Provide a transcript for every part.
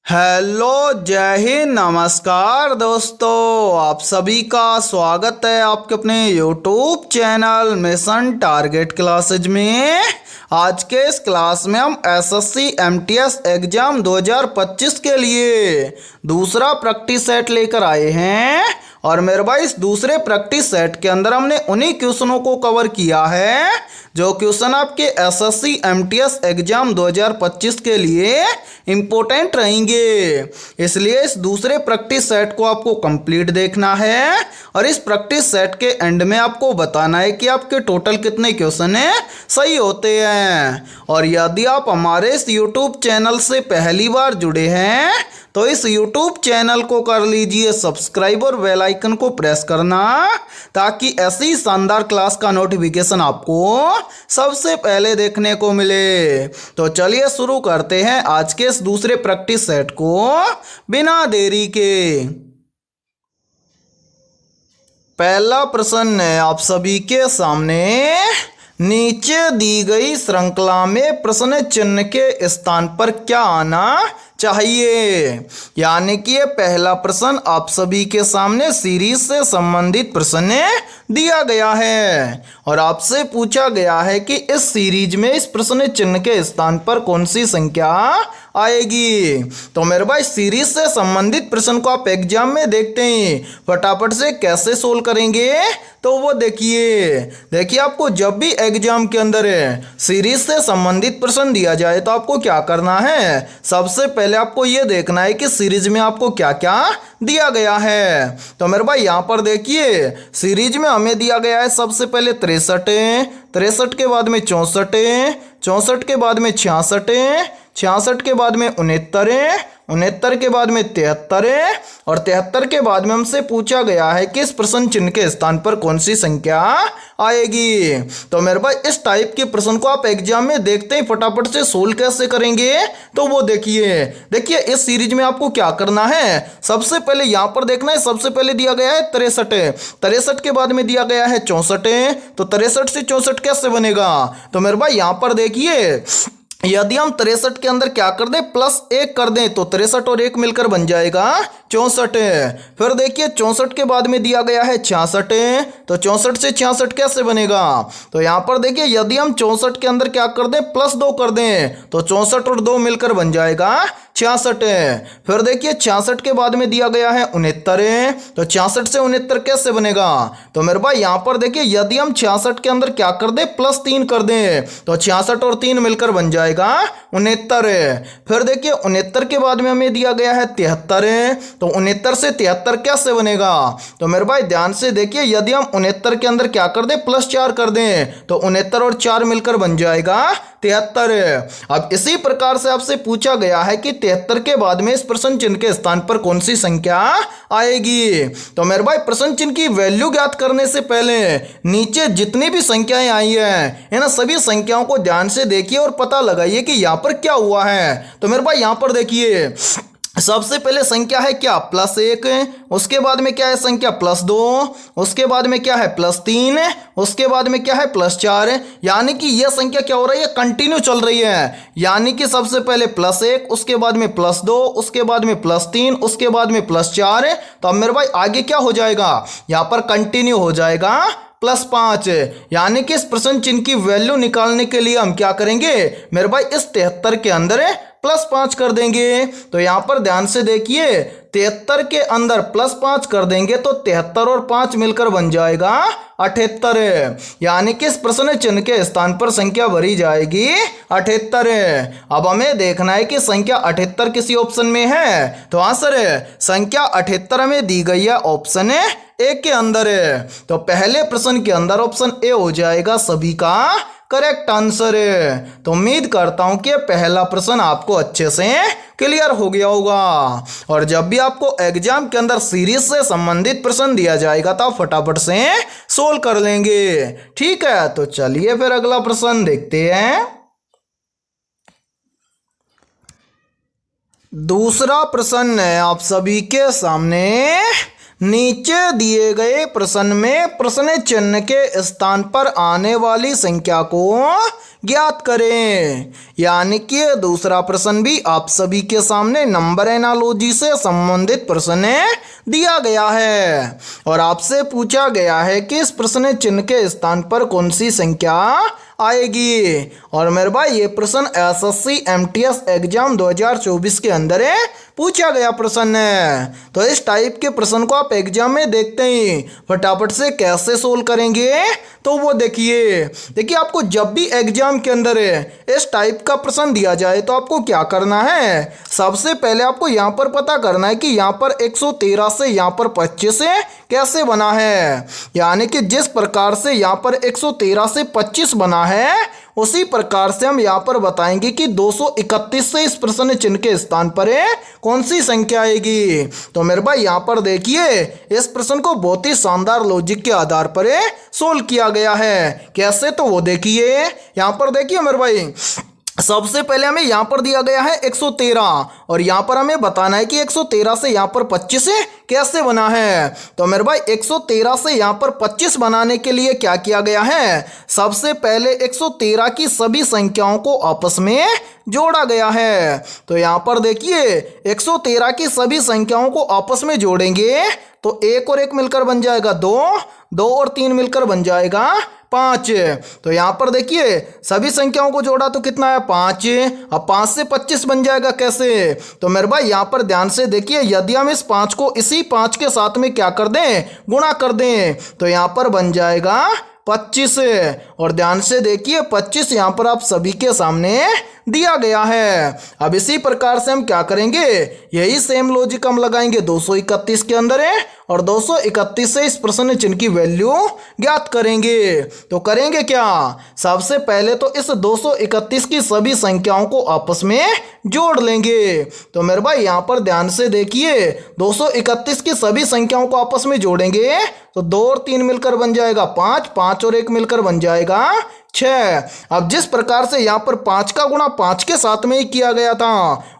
Hello, जय हिंद, नमस्कार दोस्तों। आप सभी का स्वागत है आपके अपने YouTube channel mission target classes में। आज के इस क्लास में हम एसएससी एमटीएस एग्जाम 2025 के लिए दूसरा प्रैक्टिस सेट लेकर आए हैं। और मेरे भाई इस दूसरे प्रैक्टिस सेट के अंदर हमने उन्हीं क्वेश्चनों को कवर किया है जो क्वेश्चन आपके एसएससी एमटीएस एग्जाम 2025 के लिए इम्पोर्टेंट रहेंगे। इसलिए इस दूसरे प्रैक्टिस सेट को आपको कंप्लीट देखना है और इस प्रैक्टिस सेट के एंड में आपको बताना है कि आपके टोटल कितने क्वेश्चन है सही होते हैं। और यदि आप हमारे इस यूट्यूब चैनल से पहली बार जुड़े हैं तो इस YouTube चैनल को कर लीजिए सब्सक्राइब और बेल आइकन को प्रेस करना, ताकि ऐसी शानदार क्लास का नोटिफिकेशन आपको सबसे पहले देखने को मिले। तो चलिए शुरू करते हैं आज के इस दूसरे प्रैक्टिस सेट को बिना देरी के। पहला प्रश्न है आप सभी के सामने। नीचे दी गई श्रृंखला में प्रश्न चिन्ह के स्थान पर क्या आना चाहिए। यानी कि ये पहला प्रश्न आप सभी के सामने सीरीज से संबंधित प्रश्न दिया गया है और आपसे पूछा गया है कि इस सीरीज में इस प्रश्न चिन्ह के स्थान पर कौन सी संख्या आएगी। तो मेरे भाई सीरीज से संबंधित प्रश्न को आप एग्जाम में देखते हैं, फटाफट से कैसे सोल्व करेंगे तो वो देखिए आपको जब भी एग्जाम के अंदर सीरीज से संबंधित प्रश्न दिया जाए तो आपको क्या करना है। सबसे पहले आपको ये देखना है कि सीरीज में आपको क्या क्या दिया गया है। तो मेरे भाई यहाँ पर देखिए सीरीज में हमें दिया गया है सबसे पहले 63 के बाद में 64 के बाद में 66 के बाद में 69 के बाद में 73 और 73 के बाद में हमसे पूछा गया है कि इस प्रश्न चिन्ह के स्थान पर कौन सी संख्या आएगी। तो मेरे भाई इस टाइप के प्रश्न को आप एग्जाम में देखते ही फटाफट से सोल्व कैसे करेंगे तो वो देखिए इस सीरीज में आपको क्या करना है। सबसे पहले यहाँ पर देखना है, सबसे पहले दिया गया है 63 के बाद में दिया गया है 64। तो 63 से 64 कैसे बनेगा। तो मेरे भाई यहाँ पर देखिए यदि हम 63 के अंदर क्या कर दें +1 कर दें तो 63 और 1 मिलकर बन जाएगा 64। फिर देखिए 64 के बाद में दिया गया है 66। तो 64 से 66 कैसे बनेगा। तो यहाँ पर देखिए यदि हम 64 के अंदर क्या कर दें +2 कर दें तो 64 और 2 मिलकर बन जाएगा 66। फिर देखिए 66 के बाद में दिया गया है 69। तो 66 से 69 कैसे बनेगा। तो मेरे भाई यहाँ पर देखिए यदि हम 66 के अंदर क्या कर दें +3 कर दें तो 66 और 3 मिलकर बन जाएगा 69। फिर देखिए 69 के बाद में हमें दिया गया है 73। तो 69 से 73 कैसे बनेगा। तो मेरे भाई ध्यान से देखिए यदि हम 69 के अंदर क्या कर दें +4 कर दें तो 69 और 4 मिलकर बन जाएगा 73। अब इसी प्रकार से आपसे पूछा गया है कि 73 के बाद में इस प्रश्न चिन्ह के स्थान पर कौन सी संख्या आएगी। तो मेरे भाई प्रश्न चिन्ह की वैल्यू ज्ञात करने से पहले नीचे जितनी भी संख्याएं आई है ना सभी संख्याओं को ध्यान से देखिए और पता लगाइए कि यहाँ पर क्या हुआ है। तो मेरे भाई यहाँ पर देखिए सबसे पहले संख्या है क्या +1, उसके बाद में क्या है संख्या +2, उसके बाद में क्या है +3, उसके बाद में क्या है +4। यानी कि यह संख्या क्या हो रही है कंटिन्यू चल रही है। यानी कि सबसे पहले +1, उसके बाद में +2, उसके बाद में +3, उसके बाद में +4। तो अब मेरे भाई आगे क्या हो जाएगा यहाँ पर कंटिन्यू हो जाएगा +5। यानी कि इस प्रश्न चिन्ह की वैल्यू निकालने के लिए हम क्या करेंगे मेरे भाई इस 73 के अंदर +5 कर देंगे। तो यहाँ पर ध्यान से देखिए 73 के अंदर +5 कर देंगे तो 73 और 5 मिलकर बन जाएगा 78। यानी कि इस प्रश्न चिन्ह के स्थान पर संख्या भरी जाएगी 78। अब हमें देखना है कि संख्या 78 किसी ऑप्शन में है। तो आंसर संख्या 78 हमें दी गई है ऑप्शन ए के अंदर। तो पहले प्रश्न के अंदर ऑप्शन ए हो जाएगा सभी का करेक्ट आंसर है। तो उम्मीद करता हूं कि पहला प्रश्न आपको अच्छे से क्लियर हो गया होगा। और जब भी आपको एग्जाम के अंदर सीरीज से संबंधित प्रश्न दिया जाएगा तो आप फटाफट से सोल्व कर लेंगे। ठीक है, तो चलिए फिर अगला प्रश्न देखते हैं। दूसरा प्रश्न है आप सभी के सामने। नीचे दिए गए प्रश्न में प्रश्न चिन्ह के स्थान पर आने वाली संख्या को ज्ञात करें। यानी कि दूसरा प्रश्न भी आप सभी के सामने नंबर एनालॉजी से संबंधित प्रश्न दिया गया है और आपसे पूछा गया है कि इस प्रश्न चिन्ह के स्थान पर कौन सी संख्या आएगी। और मेरे भाई ये प्रश्न एसएससी एमटीएस एग्जाम 2024 के अंदर पूछा गया प्रश्न है। तो इस टाइप के प्रश्न को आप एग्जाम में देखते ही फटाफट से कैसे सोल्व करेंगे तो वो देखिए आपको जब भी एग्जाम के अंदर इस टाइप का प्रश्न दिया जाए तो आपको क्या करना है, सबसे पहले आपको यहाँ पर पता करना है कि यहाँ पर 113 से यहाँ पर 25 कैसे बना है। यानी कि जिस प्रकार से यहाँ पर 113 से 25 बना है उसी प्रकार से हम यहाँ पर बताएंगे कि 231 से इस प्रश्न चिन्ह के स्थान पर कौन सी संख्या आएगी। तो मेरे भाई यहाँ पर देखिए इस प्रश्न को बहुत ही शानदार लॉजिक के आधार पर सोल्व किया गया है। कैसे, तो वो देखिए यहाँ पर देखिए मेरे भाई सबसे पहले हमें यहाँ पर दिया गया है 113 और यहाँ पर हमें बताना है कि 113 से यहाँ पर 25 कैसे बना है। तो मेरे भाई 113 से यहाँ पर 25 बनाने के लिए क्या किया गया है, सबसे पहले 113 की सभी संख्याओं को आपस में जोड़ा गया है। तो यहाँ पर देखिए 113 की सभी संख्याओं को आपस में जोड़ेंगे तो 1 और 1 मिलकर बन जाएगा 2, 2 और 3 मिलकर बन जाएगा 5। तो यहाँ पर देखिए सभी संख्याओं को जोड़ा तो कितना है 5। अब 5 से 25 बन जाएगा कैसे, तो मेरे भाई यहाँ पर ध्यान से देखिए यदि हम इस 5 को इसी 5 के साथ में क्या कर दें, गुणा कर दें तो यहाँ पर बन जाएगा 25। और ध्यान से देखिए 25 यहाँ पर आप सभी के सामने दिया गया है। अब इसी प्रकार से हम क्या करेंगे, यही सेम लॉजिक हम लगाएंगे 231 के अंदर और 231 से इस प्रश्न चिन्ह की वैल्यू ज्ञात करेंगे। तो करेंगे क्या, सबसे पहले तो इस 231 की सभी संख्याओं को आपस में जोड़ लेंगे। तो मेरे भाई यहाँ पर ध्यान से देखिए 231 की सभी संख्याओं को आपस में जोड़ेंगे तो 2 और 3 मिलकर बन जाएगा 5, 5 और 1 मिलकर बन जाएगा 6। अब जिस प्रकार से यहाँ पर 5 का गुणा 5 के साथ में ही किया गया था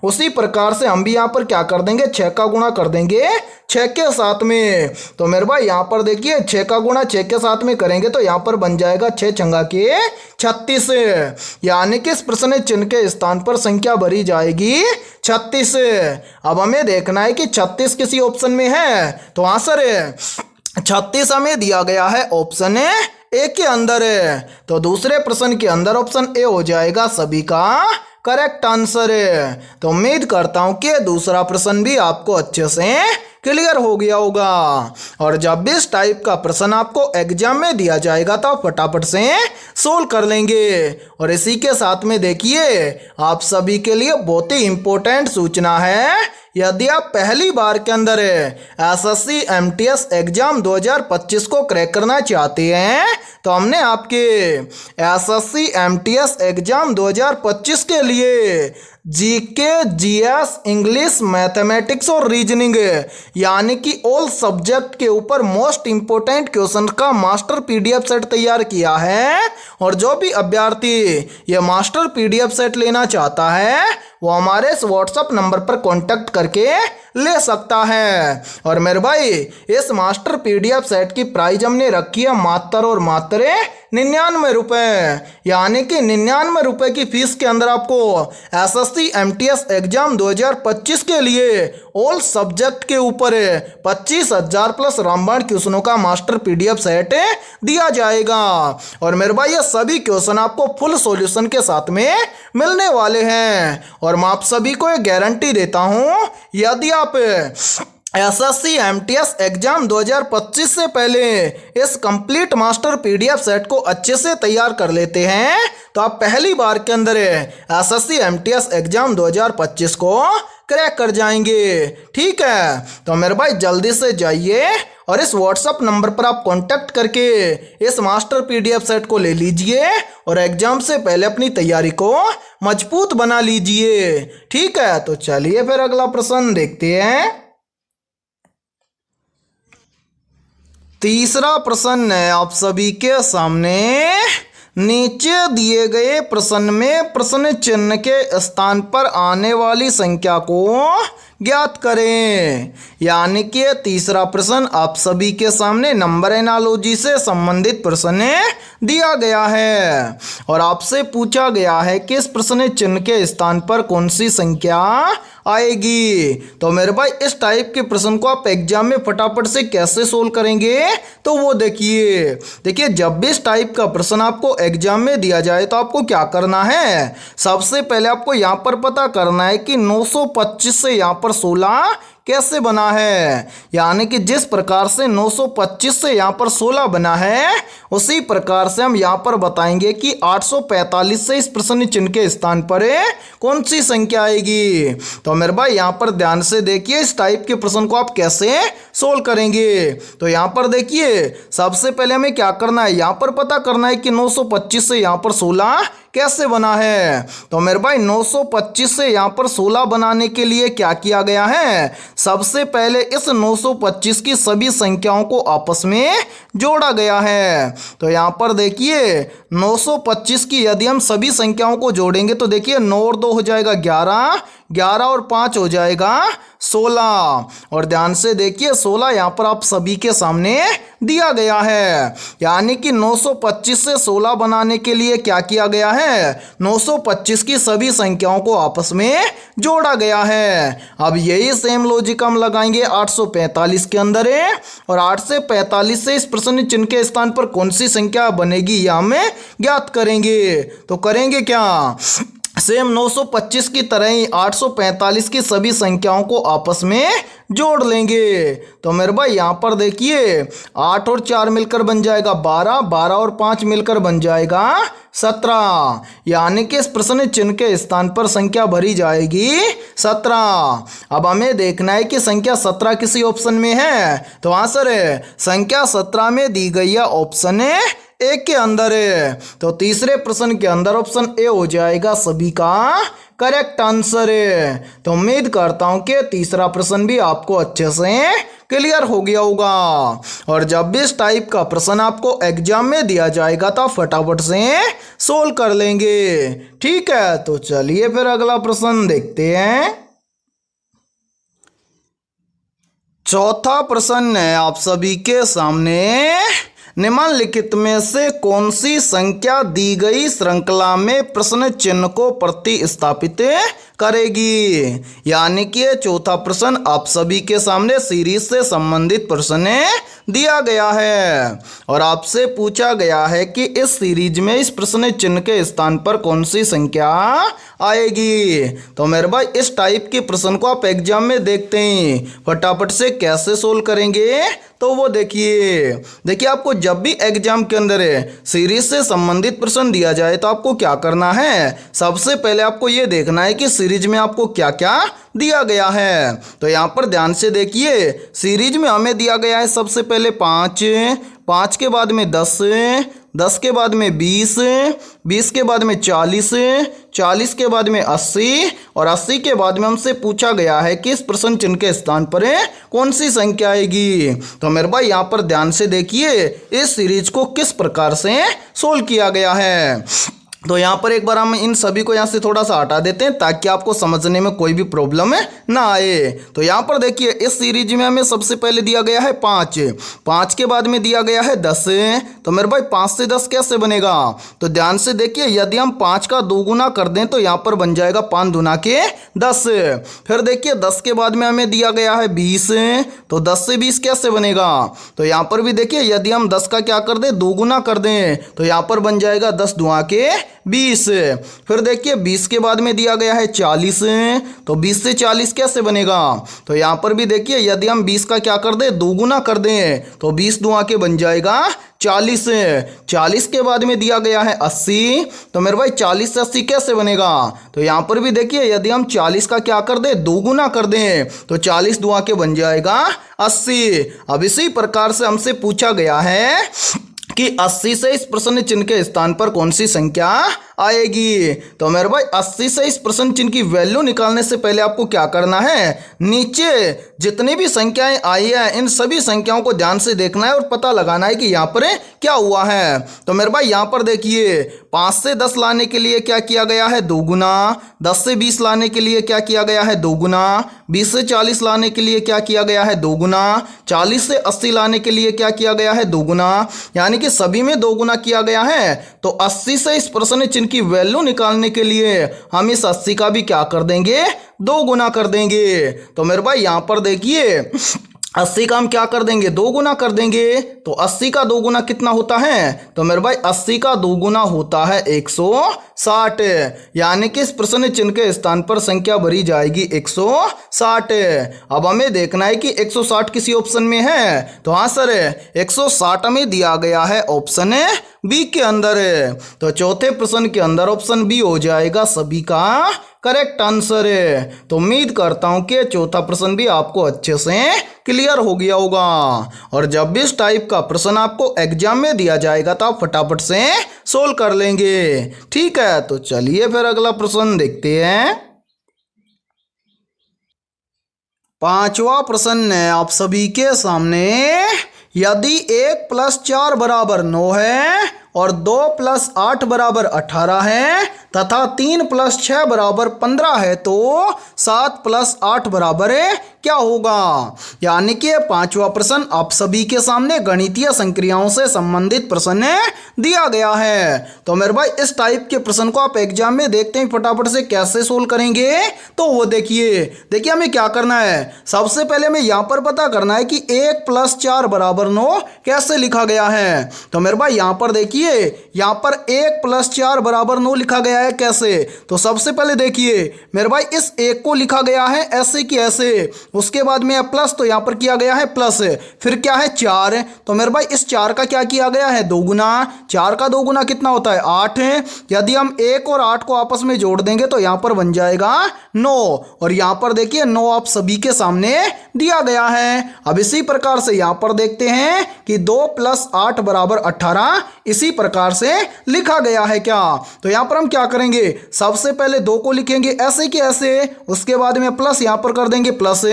उसी प्रकार से हम भी यहाँ पर क्या कर देंगे, 6 का गुणा कर देंगे 6 के साथ में। तो मेरे भाई यहाँ पर देखिए 6 का गुणा 6 के साथ में करेंगे तो यहाँ पर बन जाएगा 6 छंगा के 36। यानी कि इस प्रश्न चिन्ह के स्थान पर संख्या भरी जाएगी 36। अब हमें देखना है कि 36 किसी ऑप्शन में है, तो आंसर 36 हमें दिया गया है ऑप्शन ए के अंदर है। तो दूसरे प्रश्न के अंदर ऑप्शन ए हो जाएगा सभी का करेक्ट आंसर है। तो उम्मीद करता हूं कि दूसरा प्रश्न भी आपको अच्छे से क्लियर हो गया होगा। और जब भी इस टाइप का प्रश्न आपको एग्जाम में दिया जाएगा तो आप फटाफट से सोल्व कर लेंगे। और इसी के साथ में देखिए आप सभी के लिए बहुत ही इंपॉर्टेंट सूचना है, यदि आप पहली बार के अंदर एसएससी एमटीएस एग्जाम 2025 को क्रैक करना चाहते हैं तो हमने आपके एसएससी एमटीएस एग्जाम 2025 के लिए जीके, जीएस, इंग्लिश, मैथमेटिक्स और रीजनिंग यानी कि ऑल सब्जेक्ट के ऊपर मोस्ट इंपोर्टेंट क्वेश्चन का मास्टर पीडीएफ सेट तैयार किया है। और जो भी अभ्यर्थी ये मास्टर पीडीएफ सेट लेना चाहता है वो हमारे इस व्हाट्सएप नंबर पर कांटेक्ट करके ले सकता है। और मेरे भाई इस मास्टर पीडीएफ सेट की प्राइस हमने रखी है मात्र और मात्र 99 रुपये। यानी कि 99 रुपये की फीस के अंदर आपको एसएससी एमटीएस एग्जाम 2025 के लिए ऑल सब्जेक्ट के ऊपर 25,000 प्लस रामबाण क्वेश्चनों का मास्टर पीडीएफ सेट दिया जाएगा। और मेरे भाई ये सभी क्वेश्चन आपको फुल सॉल्यूशन के साथ में मिलने वाले हैं। और मैं आप सभी को एक गारंटी देता हूं, यदि आप एसएससी एमटीएस एग्जाम 2025 से पहले इस कंप्लीट मास्टर पीडीएफ सेट को अच्छे से तैयार कर लेते हैं तो आप पहली बार के अंदर एसएससी एमटीएस एग्जाम 2025 को क्रैक कर जाएंगे। ठीक है, तो मेरे भाई जल्दी से जाइए और इस व्हाट्सएप नंबर पर आप कांटेक्ट करके इस मास्टर पीडीएफ सेट को ले लीजिए और एग्जाम से पहले अपनी तैयारी को मजबूत बना लीजिए। ठीक है, तो चलिए फिर अगला प्रश्न देखते हैं। तीसरा प्रश्न है आप सभी के सामने नीचे दिए गए प्रश्न में प्रश्न चिन्ह के स्थान पर आने वाली संख्या को ज्ञात करें। यानी कि तीसरा प्रश्न आप सभी के सामने नंबर एनालॉजी से संबंधित प्रश्न दिया गया है और आपसे पूछा गया है कि इस प्रश्न चिन्ह के स्थान पर कौन सी संख्या आएगी। तो मेरे भाई इस टाइप के प्रश्न को आप एग्जाम में फटाफट से कैसे सोल्व करेंगे तो वो देखिए जब भी इस टाइप का प्रश्न आपको एग्जाम में दिया जाए तो आपको क्या करना है, सबसे पहले आपको यहाँ पर पता करना है कि 925 से यहाँ पर 16 कैसे बना है। यानी कि जिस प्रकार से 925 से यहाँ पर 16 बना है उसी प्रकार से हम यहाँ पर बताएंगे कि 845 से इस प्रश्न चिन्ह के स्थान पर कौन सी संख्या आएगी। तो मेरे भाई यहाँ पर ध्यान से देखिए इस टाइप के प्रश्न को आप कैसे सोल्व करेंगे। तो यहाँ पर देखिए सबसे पहले हमें क्या करना है, यहाँ पर पता करना है कि 925 से यहाँ पर 16 कैसे बना है। तो मेरे भाई 925 से यहाँ पर 16 बनाने के लिए क्या किया गया है, सबसे पहले इस 925 की सभी संख्याओं को आपस में जोड़ा गया है। तो यहाँ पर देखिए 925 की यदि हम सभी संख्याओं को जोड़ेंगे तो देखिए 9 और 2 हो जाएगा 11, 11 और 5 हो जाएगा 16। और ध्यान से देखिए 16 यहाँ पर आप सभी के सामने दिया गया है। यानी कि 925 से 16 बनाने के लिए क्या किया गया है, 925 की सभी संख्याओं को आपस में जोड़ा गया है। अब यही सेम लॉजिक हम लगाएंगे 845 के अंदर है और 845 से इस प्रश्न चिन्ह के स्थान पर कौन सी संख्या बनेगी यह हमें ज्ञात करेंगे। तो करेंगे क्या, सेम 925 की तरह ही 845 की सभी संख्याओं को आपस में जोड़ लेंगे। तो मेरे भाई यहाँ पर देखिए 8 और 4 मिलकर बन जाएगा 12, 12 और 5 मिलकर बन जाएगा 17। यानी कि इस प्रश्न चिन्ह के स्थान पर संख्या भरी जाएगी 17। अब हमें देखना है कि संख्या 17 किसी ऑप्शन में है। तो आंसर है संख्या 17 में दी गई है ऑप्शन ए के अंदर है। तो तीसरे प्रश्न के अंदर ऑप्शन ए हो जाएगा सभी का करेक्ट आंसर है। तो उम्मीद करता हूं कि तीसरा प्रश्न भी आपको अच्छे से क्लियर हो गया होगा। और जब भी इस टाइप का प्रश्न आपको एग्जाम में दिया जाएगा तो फटाफट से सोल्व कर लेंगे। ठीक है, तो चलिए फिर अगला प्रश्न देखते हैं। चौथा प्रश्न है आप सभी के सामने, निम्नलिखित में से कौन सी संख्या दी गई श्रृंखला में प्रश्न चिन्ह को प्रतिस्थापित करेगी। यानी कि चौथा प्रश्न आप सभी के सामने सीरीज से संबंधित प्रश्न दिया गया है और आपसे पूछा गया है कि इस सीरीज में इस प्रश्न चिन्ह के स्थान पर कौन सी संख्या आएगी। तो मेरे भाई इस टाइप के प्रश्न को आप एग्जाम में देखते हैं फटाफट से कैसे सोल्व करेंगे तो वो देखिए आपको जब भी एग्जाम के अंदर सीरीज से संबंधित प्रश्न दिया जाए तो आपको क्या करना है, सबसे पहले आपको ये देखना है कि सीरीज में आपको क्या क्या दिया गया है। तो यहाँ पर ध्यान से देखिए सीरीज में हमें दिया गया है सबसे पहले 5, 5 के बाद में 10, 10 के बाद में 20, 20 के बाद में 40, 40 के बाद में 80 और 80 के बाद में हमसे पूछा गया है कि इस प्रश्न चिन्ह के स्थान पर कौन सी संख्या आएगी। तो मेरे भाई यहाँ पर ध्यान से देखिए इस सीरीज को किस प्रकार से सोल्व किया गया है। तो यहाँ पर एक बार हम इन सभी को यहाँ से थोड़ा सा हटा देते हैं ताकि आपको समझने में कोई भी प्रॉब्लम ना आए। तो यहाँ पर देखिए इस सीरीज में हमें सबसे पहले दिया गया है 5, 5 के बाद में दिया गया है 10। तो मेरे भाई 5 से 10 कैसे बनेगा, तो ध्यान से देखिए यदि हम 5 का 2 गुना कर दें तो यहाँ पर बन जाएगा 5 दूना के 10। फिर देखिए 10 के बाद में हमें दिया गया है 20, तो 10 से 20 कैसे बनेगा, तो यहाँ पर भी देखिए यदि हम 10 का क्या कर दें 2 गुना कर दें तो यहाँ पर बन जाएगा 10 दूना के 20। फिर देखिए 20 के बाद में दिया गया है 40, तो 20 से 40 कैसे बनेगा, तो यहाँ पर भी देखिए यदि हम 20 का क्या कर दें 2 गुना कर दें तो 20 दूना के बन जाएगा 40। 40 के बाद में दिया गया है 80, तो मेरे भाई 40 से 80 कैसे बनेगा, तो यहाँ पर भी देखिए यदि हम 40 का क्या कर दें 2 गुना कर दें तो 40 दूना के बन जाएगा 80। अब इसी प्रकार से हमसे पूछा गया है कि 80 से इस प्रश्न चिन्ह के स्थान पर कौन सी संख्या आएगी। तो मेरे भाई 80 से इस प्रश्न चिन्ह की वैल्यू निकालने से पहले आपको क्या करना है, नीचे जितनी भी संख्याएं आई है इन सभी संख्याओं को ध्यान से देखना है और पता लगाना है कि यहाँ पर क्या हुआ है। तो मेरे भाई यहाँ पर देखिए 5 से 10 लाने के लिए क्या किया गया है, 2 गुना। 10 से 20 लाने के लिए क्या किया गया है, 2 गुना। 20 से 40 लाने के लिए क्या किया गया है, 2 गुना। 40 से 80 लाने के लिए क्या किया गया है, 2 गुना। यानी कि सभी में 2 गुना किया गया है। तो 80 से इस प्रश्न चिन्ह की वैल्यू निकालने के लिए हम इस 80 का भी क्या कर देंगे, 2 गुना कर देंगे। तो मेरे भाई यहाँ पर देखिए 80 का हम क्या कर देंगे, 2 गुना कर देंगे। तो 80 का 2 गुना कितना होता है, तो मेरे भाई 80 का 2 गुना होता है 160। यानी कि इस प्रश्न चिन्ह के स्थान पर संख्या भरी जाएगी 160। अब हमें देखना है कि 160 किसी ऑप्शन में है, तो हाँ सर 160 में दिया गया है ऑप्शन बी के अंदर। तो चौथे प्रश्न के अंदर ऑप्शन बी हो जाएगा सभी का करेक्ट आंसर है। तो उम्मीद करता हूं कि चौथा प्रश्न भी आपको अच्छे से क्लियर हो गया होगा। और जब भी इस टाइप का प्रश्न आपको एग्जाम में दिया जाएगा तो आप फटाफट से सोल्व कर लेंगे। ठीक है, तो चलिए फिर अगला प्रश्न देखते हैं। पांचवा प्रश्न है आप सभी के सामने। यदि 1 + 4 = 9 है और 2 + 8 = 18 है तथा 3 + 6 = 15 है तो 7 + 8 बराबर क्या होगा। यानी कि पांचवा प्रश्न आप सभी के सामने गणितीय संक्रियाओं से संबंधित प्रश्न दिया गया है। तो मेरे भाई इस टाइप के प्रश्न को आप एग्जाम में देखते हैं फटाफट से कैसे सोल्व करेंगे। तो वो देखिए हमें क्या करना है, सबसे पहले हमें यहाँ पर पता करना है कि 1 + 4 = 9 कैसे लिखा गया है। तो मेरे भाई यहाँ पर देखिए यहाँ पर 1 + 4 = 9 लिखा गया है कैसे। तो सबसे पहले देखिए मेरे भाई इस 1 को लिखा गया है ऐसे कि ऐसे, उसके बाद में प्लस, तो यहाँ पर किया गया है प्लस, फिर क्या है 4। तो मेरे भाई इस 4 का क्या किया गया है, 2 गुना। 4 का 2 गुना कितना होता है, 8 है। यदि हम 1 और 8 को आपस में जोड़ देंगे तो यहाँ पर बन जाएगा 9। और यहाँ पर देखिए 9 आप सभी के सामने दिया गया है। अब इसी प्रकार से यहाँ पर देखते हैं कि 2 + 8 = 18 इसी प्रकार से लिखा गया है क्या। तो यहाँ पर हम क्या करेंगे, सबसे पहले 2 को लिखेंगे ऐसे कि ऐसे, उसके बाद में प्लस यहाँ पर कर देंगे प्लस,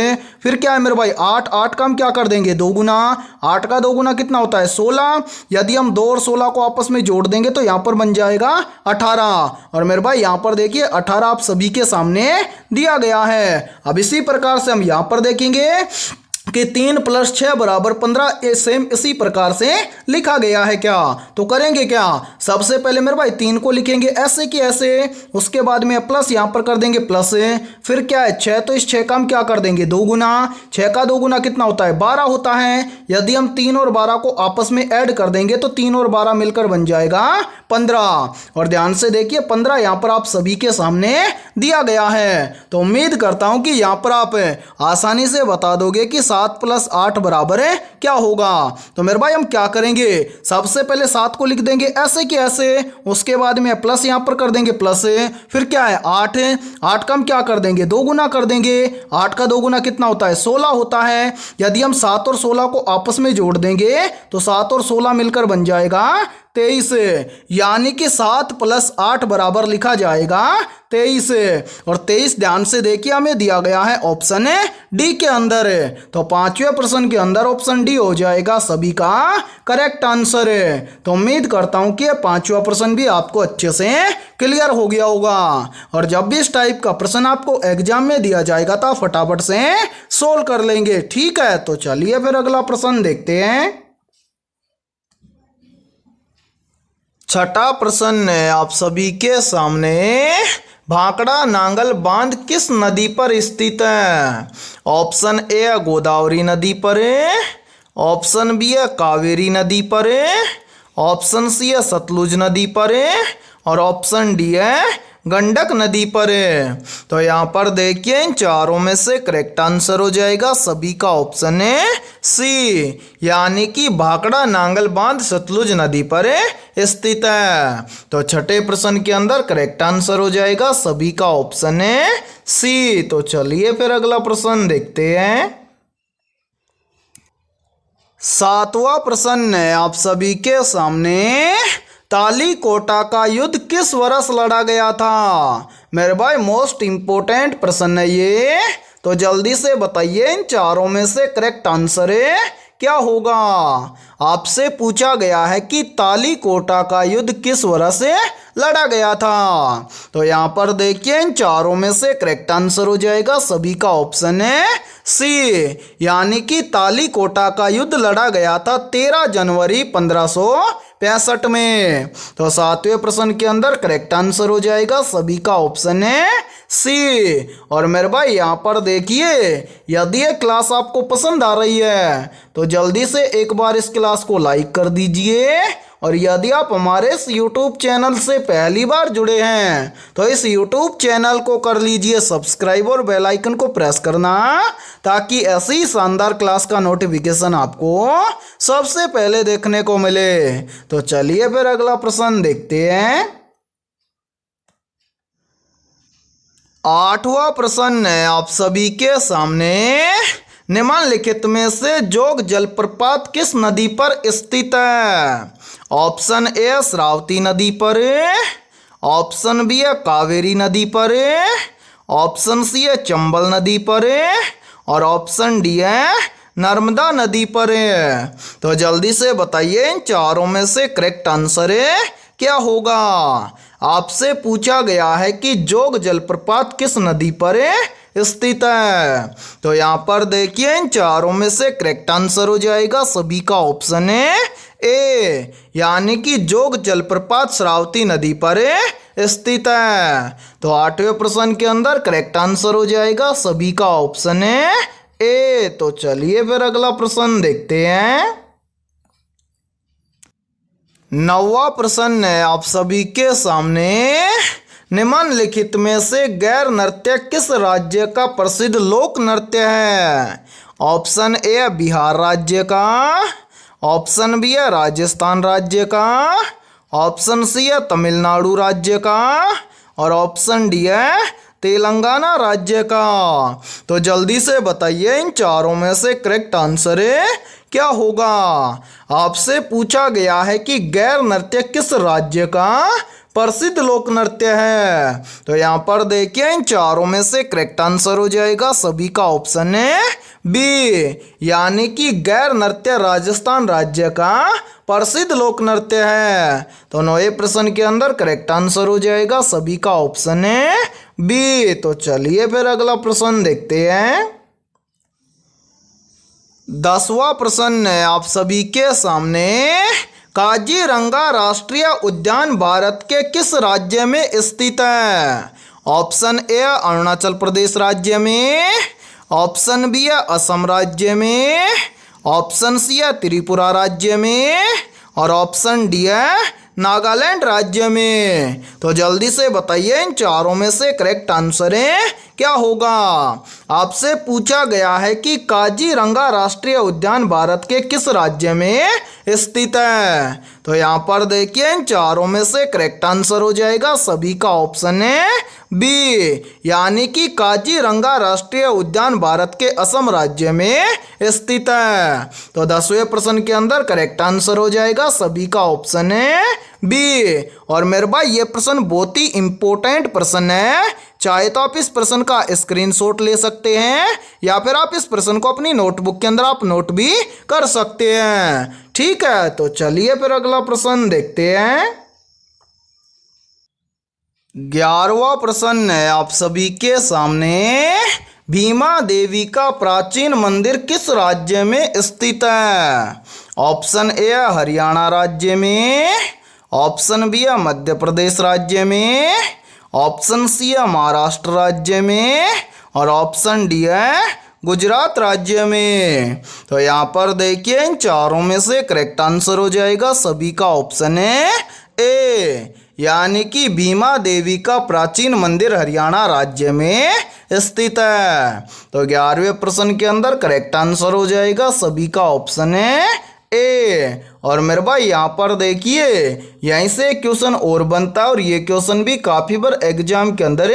फिर क्या है मेरे भाई 8 का हम क्या कर देंगे 2 गुना। 8 का 2 गुना कितना होता है 16। यदि हम 2 और 16 को आपस में जोड़ देंगे तो यहाँ पर बन जाएगा 18। और मेरे भाई यहाँ पर देखिए 18 आप सभी के सामने दिया गया है। अब इसी प्रकार से हम यहाँ पर देखेंगे कि 3 + 6 = 15, ये सेम इसी प्रकार से लिखा गया है क्या। तो करेंगे क्या, सबसे पहले मेरे भाई 3 को लिखेंगे ऐसे कि ऐसे, उसके बाद में प्लस यहाँ पर कर देंगे प्लस, फिर क्या है 6, तो इस 6 का हम क्या कर देंगे 2 गुना। 6 का 2 गुना कितना होता है 12 होता है। यदि हम 3 और 12 को आपस में ऐड कर देंगे तो 3 और 12 मिलकर बन जाएगा 15। और ध्यान से देखिए 15 यहाँ पर आप सभी के सामने दिया गया है। तो उम्मीद करता हूँ कि यहाँ पर आप आसानी से बता दोगे कि 7 + 8 बराबर क्या होगा। तो मेरे भाई हम क्या करेंगे, सबसे पहले 7 को लिख देंगे ऐसे कि ऐसे, उसके बाद में प्लस यहाँ पर कर देंगे प्लस, फिर क्या है 8 का हम क्या कर देंगे 2 गुना कर देंगे। 8 का 2 गुना कितना होता है 16 होता है। यदि हम 7 और 16 को आपस में जोड़ देंगे तो 7 और 16 मिलकर बन जाएगा 23। यानी कि 7 + 8 बराबर लिखा जाएगा 23। और 23 ध्यान से देखिए हमें दिया गया है ऑप्शन डी के अंदर। तो पांचवें प्रश्न के अंदर ऑप्शन डी हो जाएगा सभी का करेक्ट आंसर। तो उम्मीद करता हूं कि पांचवा प्रश्न भी आपको अच्छे से क्लियर हो गया होगा। और जब भी इस टाइप का प्रश्न आपको एग्जाम में दिया जाएगा तो फटाफट से सोल्व कर लेंगे। ठीक है, तो चलिए फिर अगला प्रश्न देखते हैं। छठा प्रश्न है आप सभी के सामने। भाखड़ा नांगल बांध किस नदी पर स्थित है। ऑप्शन ए है गोदावरी नदी पर, ऑप्शन बी है कावेरी नदी पर, ऑप्शन सी है सतलुज नदी पर और ऑप्शन डी है गंडक नदी पर। तो यहाँ पर देखिए इन चारों में से करेक्ट आंसर हो जाएगा सभी का ऑप्शन है सी, यानी कि भाखड़ा नांगल बांध सतलुज नदी पर स्थित है। तो छठे प्रश्न के अंदर करेक्ट आंसर हो जाएगा सभी का ऑप्शन है सी। तो चलिए फिर अगला प्रश्न देखते हैं। सातवां प्रश्न है आप सभी के सामने। तालीकोटा का युद्ध किस वर्ष लड़ा गया था? मेरे भाई मोस्ट इंपोर्टेंट प्रश्न है ये, तो जल्दी से बताइए इन चारों में से करेक्ट आंसर क्या होगा। आपसे पूछा गया है कि तालीकोटा का युद्ध किस वर्ष लड़ा गया था। तो यहाँ पर देखिए इन चारों में से करेक्ट आंसर हो जाएगा सभी का ऑप्शन है सी, यानी कि तालीकोटा का युद्ध लड़ा गया था 13 जनवरी 1565 में। तो 7वें प्रश्न के अंदर करेक्ट आंसर हो जाएगा सभी का ऑप्शन है सी। और मेरे भाई यहाँ पर देखिए, यदि ये क्लास आपको पसंद आ रही है तो जल्दी से एक बार इस क्लास को लाइक कर दीजिए, और यदि आप हमारे इस YouTube चैनल से पहली बार जुड़े हैं तो इस YouTube चैनल को कर लीजिए सब्सक्राइब और बेल आइकन को प्रेस करना, ताकि ऐसी शानदार क्लास का नोटिफिकेशन आपको सबसे पहले देखने को मिले। तो चलिए फिर अगला प्रश्न देखते हैं। 8वां प्रश्न है आप सभी के सामने, निम्नलिखित में से जोग जलप्रपात किस नदी पर स्थित है? ऑप्शन ए श्रावती नदी पर, ऑप्शन बी है कावेरी नदी पर, ऑप्शन सी है चंबल नदी पर, और ऑप्शन डी है नर्मदा नदी पर। तो जल्दी से बताइए इन चारों में से करेक्ट आंसर क्या होगा। आपसे पूछा गया है कि जोग जलप्रपात किस नदी पर स्थित है। तो यहाँ पर देखिए इन चारों में से करेक्ट आंसर हो जाएगा सभी का ऑप्शन है ए, यानी कि जोग जलप्रपात श्रावती नदी पर स्थित है। तो 8वें प्रश्न के अंदर करेक्ट आंसर हो जाएगा सभी का ऑप्शन है ए। तो चलिए फिर अगला प्रश्न देखते हैं। 9वां प्रश्न है आप सभी के सामने, निम्नलिखित में से गैर नृत्य किस राज्य का प्रसिद्ध लोक नृत्य है? ऑप्शन ए बिहार राज्य का, ऑप्शन बी है राजस्थान राज्य का, ऑप्शन सी है तमिलनाडु राज्य का, और ऑप्शन डी है तेलंगाना राज्य का। तो जल्दी से बताइए इन चारों में से करेक्ट आंसर क्या होगा। आपसे पूछा गया है कि गैर नृत्य किस राज्य का प्रसिद्ध लोक नृत्य है। तो यहाँ पर देखिए इन चारों में से करेक्ट आंसर हो जाएगा सभी का ऑप्शन है बी, यानी कि गैर नृत्य राजस्थान राज्य का प्रसिद्ध लोक नृत्य है। तो 9वें प्रश्न के अंदर करेक्ट आंसर हो जाएगा सभी का ऑप्शन है बी। तो चलिए फिर अगला प्रश्न देखते हैं। 10वां प्रश्न है आप सभी के सामने, काजीरंगा राष्ट्रीय उद्यान भारत के किस राज्य में स्थित है? ऑप्शन ए अरुणाचल प्रदेश राज्य में, ऑप्शन बी है असम राज्य में, ऑप्शन सी है त्रिपुरा राज्य में, और ऑप्शन डी है नागालैंड राज्य में। तो जल्दी से बताइए इन चारों में से करेक्ट आंसर क्या होगा। आपसे पूछा गया है कि काजीरंगा राष्ट्रीय उद्यान भारत के किस राज्य में स्थित है। तो यहाँ पर देखिए इन चारों में से करेक्ट आंसर हो जाएगा सभी का ऑप्शन है बी, यानी कि काजीरंगा राष्ट्रीय उद्यान भारत के असम राज्य में स्थित है। तो 10वें प्रश्न के अंदर करेक्ट आंसर हो जाएगा सभी का ऑप्शन है बी। और मेरे भाई ये प्रश्न बहुत ही इंपॉर्टेंट प्रश्न है, चाहे तो आप इस प्रश्न का स्क्रीनशॉट ले सकते हैं या फिर आप इस प्रश्न को अपनी नोटबुक के अंदर आप नोट भी कर सकते हैं। ठीक है, तो चलिए फिर अगला प्रश्न देखते हैं। 11वां प्रश्न है आप सभी के सामने, भीमा देवी का प्राचीन मंदिर किस राज्य में स्थित है? ऑप्शन ए हरियाणा राज्य में, ऑप्शन बी है मध्य प्रदेश राज्य में, ऑप्शन सी है महाराष्ट्र राज्य में, और ऑप्शन डी है गुजरात राज्य में। तो यहाँ पर देखिए इन चारों में से करेक्ट आंसर हो जाएगा सभी का ऑप्शन है ए, यानी कि भीमा देवी का प्राचीन मंदिर हरियाणा राज्य में स्थित है। तो 11वें प्रश्न के अंदर करेक्ट आंसर हो जाएगा सभी का ऑप्शन है ए। और मेरे भाई यहाँ पर देखिए यहीं से क्वेश्चन और बनता है, और ये क्वेश्चन भी काफी बार एग्जाम के अंदर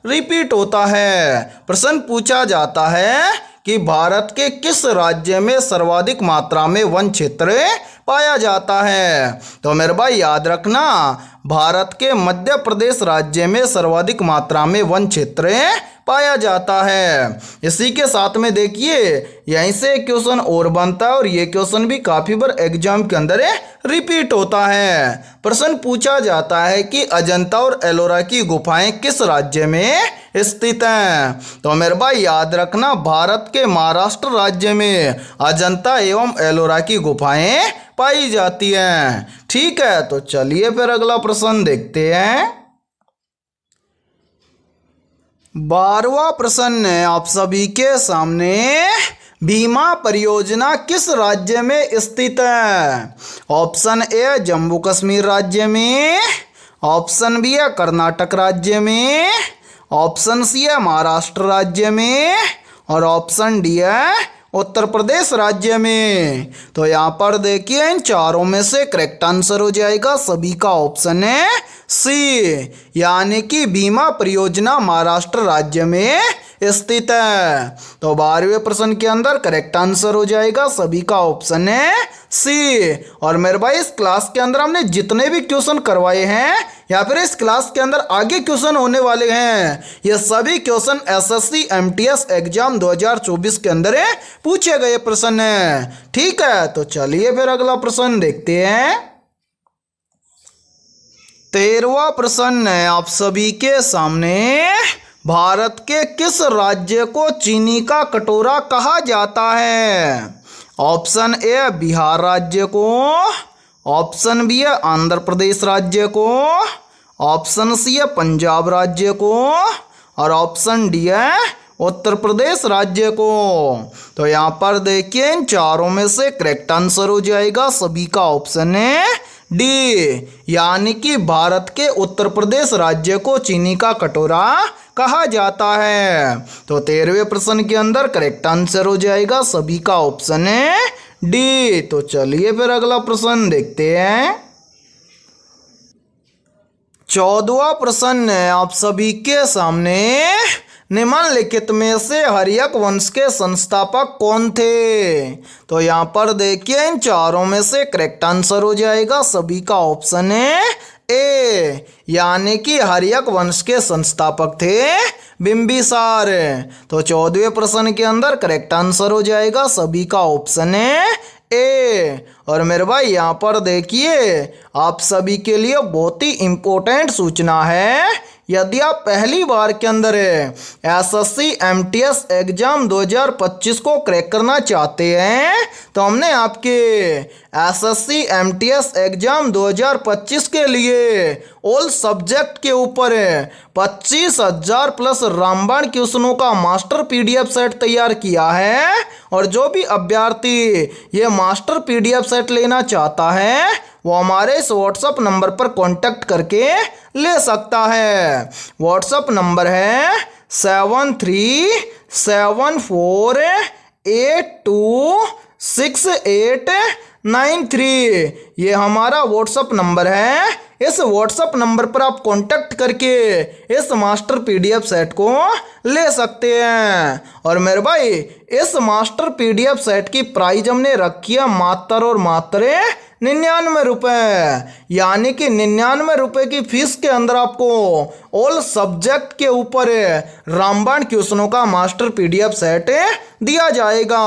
रिपीट होता है। प्रश्न पूछा जाता है कि भारत के किस राज्य में सर्वाधिक मात्रा में वन क्षेत्र पाया जाता है। तो मेरे भाई याद रखना, भारत के मध्य प्रदेश राज्य में सर्वाधिक मात्रा में वन क्षेत्र पाया जाता है। इसी के साथ में देखिए यहीं से एक क्वेश्चन और बनता है और ये क्वेश्चन भी काफी बार एग्जाम के अंदर रिपीट होता है। प्रश्न पूछा जाता है कि अजंता और एलोरा की गुफाएं किस राज्य में स्थित हैं। तो मेरे भाई याद रखना, भारत के महाराष्ट्र राज्य में अजंता एवं एलोरा की गुफाएं पाई जाती हैं। ठीक है, तो चलिए फिर अगला प्रश्न देखते हैं। 12वां प्रश्न है आप सभी के सामने, भीमा परियोजना किस राज्य में स्थित है। ऑप्शन ए जम्मू कश्मीर राज्य में, ऑप्शन बी है कर्नाटक राज्य में, ऑप्शन सी है महाराष्ट्र राज्य में और ऑप्शन डी है उत्तर प्रदेश राज्य में। तो यहाँ पर देखिए इन चारों में से करेक्ट आंसर हो जाएगा सभी का ऑप्शन है सी, यानी कि भीमा परियोजना महाराष्ट्र राज्य में स्थित है। तो 12वें प्रश्न के अंदर करेक्ट आंसर हो जाएगा सभी का ऑप्शन है सी। और मेरे भाई इस क्लास के अंदर हमने जितने भी क्वेश्चन करवाए हैं या फिर इस क्लास के अंदर आगे क्वेश्चन होने वाले हैं, ये सभी क्वेश्चन एसएससी एमटीएस एग्जाम 2024 के अंदर पूछे गए प्रश्न हैं। ठीक है, तो चलिए फिर अगला प्रश्न देखते हैं। 13वां प्रश्न है आप सभी के सामने, भारत के किस राज्य को चीनी का कटोरा कहा जाता है। ऑप्शन ए बिहार राज्य को, ऑप्शन बी है आंध्र प्रदेश राज्य को, ऑप्शन सी है पंजाब राज्य को और ऑप्शन डी है उत्तर प्रदेश राज्य को। तो यहाँ पर देखिए इन चारों में से करेक्ट आंसर हो जाएगा सभी का ऑप्शन है डी, यानी कि भारत के उत्तर प्रदेश राज्य को चीनी का कटोरा कहा जाता है। तो 13वें प्रश्न के अंदर करेक्ट आंसर हो जाएगा सभी का ऑप्शन है डी। तो चलिए फिर अगला प्रश्न देखते हैं। 14वां प्रश्न है आप सभी के सामने, निम्नलिखित में से हर्यक वंश के संस्थापक कौन थे। तो यहाँ पर देखिए इन चारों में से करेक्ट आंसर हो जाएगा सभी का ऑप्शन है ए, यानी कि हर्यक वंश के संस्थापक थे बिंबिसार। तो 14वें प्रश्न के अंदर करेक्ट आंसर हो जाएगा सभी का ऑप्शन है ए। और मेरे भाई यहाँ पर देखिए आप सभी के लिए बहुत ही इम्पोर्टेंट सूचना है, यदि आप पहली बार के अंदर एसएससी एमटीएस एग्जाम 2025 को क्रैक करना चाहते हैं तो हमने आपके एसएससी एमटीएस एग्जाम 2025 के लिए ऑल सब्जेक्ट के ऊपर 25,000 प्लस रामबाण क्वेश्चनों का मास्टर पीडीएफ सेट तैयार किया है। और जो भी अभ्यर्थी ये मास्टर पीडीएफ सेट लेना चाहता है वो हमारे इस व्हाट्सएप नंबर पर कांटेक्ट करके ले सकता है। व्हाट्सएप नंबर है 7374826893। ये हमारा व्हाट्सएप नंबर है। इस व्हाट्सएप नंबर पर आप कांटेक्ट करके इस मास्टर पीडीएफ सेट को ले सकते हैं। और मेरे भाई इस मास्टर पीडीएफ सेट की प्राइस हमने रखी है मात्र और मात्र 99 रुपये, यानी कि 99 रुपये की फीस के अंदर आपको ऑल सब्जेक्ट के ऊपर रामबाण क्वेश्चनों का मास्टर पीडीएफ सेट दिया जाएगा।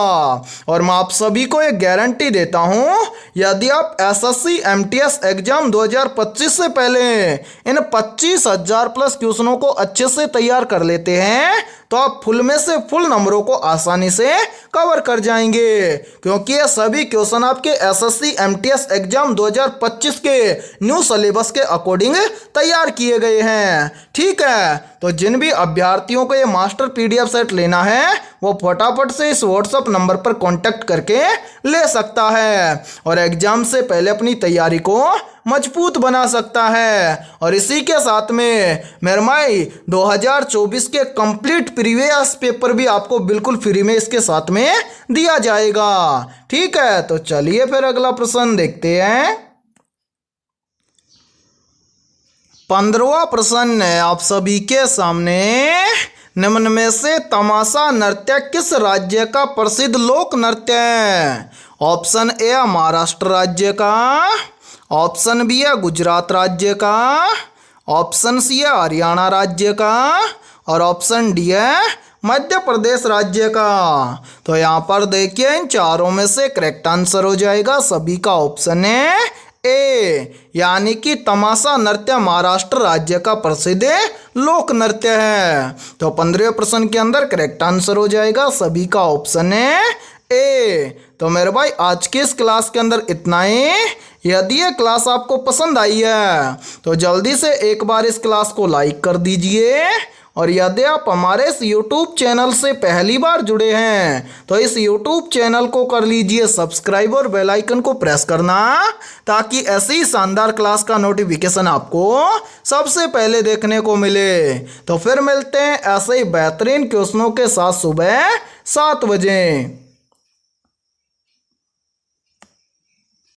और मैं आप सभी को एक गारंटी देता हूं, यदि आप एसएससी एमटीएस एग्जाम 2025 से पहले इन 25,000 प्लस क्वेश्चनों को अच्छे से तैयार कर लेते हैं तो आप फुल में से फुल नंबरों को आसानी से कवर कर जाएंगे, क्योंकि ये सभी क्वेश्चन आपके एसएससी एमटीएस एग्जाम 2025 के न्यू सिलेबस के अकॉर्डिंग तैयार किए गए हैं। ठीक है, तो जिन भी अभ्यर्थियों को ये मास्टर पीडीएफ सेट लेना है वो फटाफट से इस व्हाट्सएप नंबर पर कांटेक्ट करके ले सकता है और एग्जाम से पहले अपनी तैयारी को मजबूत बना सकता है। और इसी के साथ में मेरे भाई 2024 के कंप्लीट प्रीवियस पेपर भी आपको बिल्कुल फ्री में इसके साथ में दिया जाएगा। ठीक है, तो चलिए फिर अगला प्रश्न देखते हैं। 15वां प्रश्न है आप सभी के सामने, निम्न में से तमाशा नृत्य किस राज्य का प्रसिद्ध लोक नृत्य है? ऑप्शन ए महाराष्ट्र राज्य का, ऑप्शन बी है गुजरात राज्य का, ऑप्शन सी है हरियाणा राज्य का और ऑप्शन डी है मध्य प्रदेश राज्य का। तो यहाँ पर देखिए इन चारों में से करेक्ट आंसर हो जाएगा सभी का ऑप्शन है ए, यानी कि तमाशा नृत्य महाराष्ट्र राज्य का प्रसिद्ध लोक नृत्य है। तो 15वें प्रश्न के अंदर करेक्ट आंसर हो जाएगा सभी का ऑप्शन है ए। तो मेरे भाई आज के इस क्लास के अंदर इतना ही। यदि ये क्लास आपको पसंद आई है तो जल्दी से एक बार इस क्लास को लाइक कर दीजिए और यदि आप हमारे इस YouTube चैनल से पहली बार जुड़े हैं तो इस YouTube चैनल को कर लीजिए सब्सक्राइब और बेल आइकन को प्रेस करना ताकि ऐसी शानदार क्लास का नोटिफिकेशन आपको सबसे पहले देखने को मिले। तो फिर मिलते हैं ऐसे ही बेहतरीन क्वेश्चनों के साथ सुबह 7 बजे।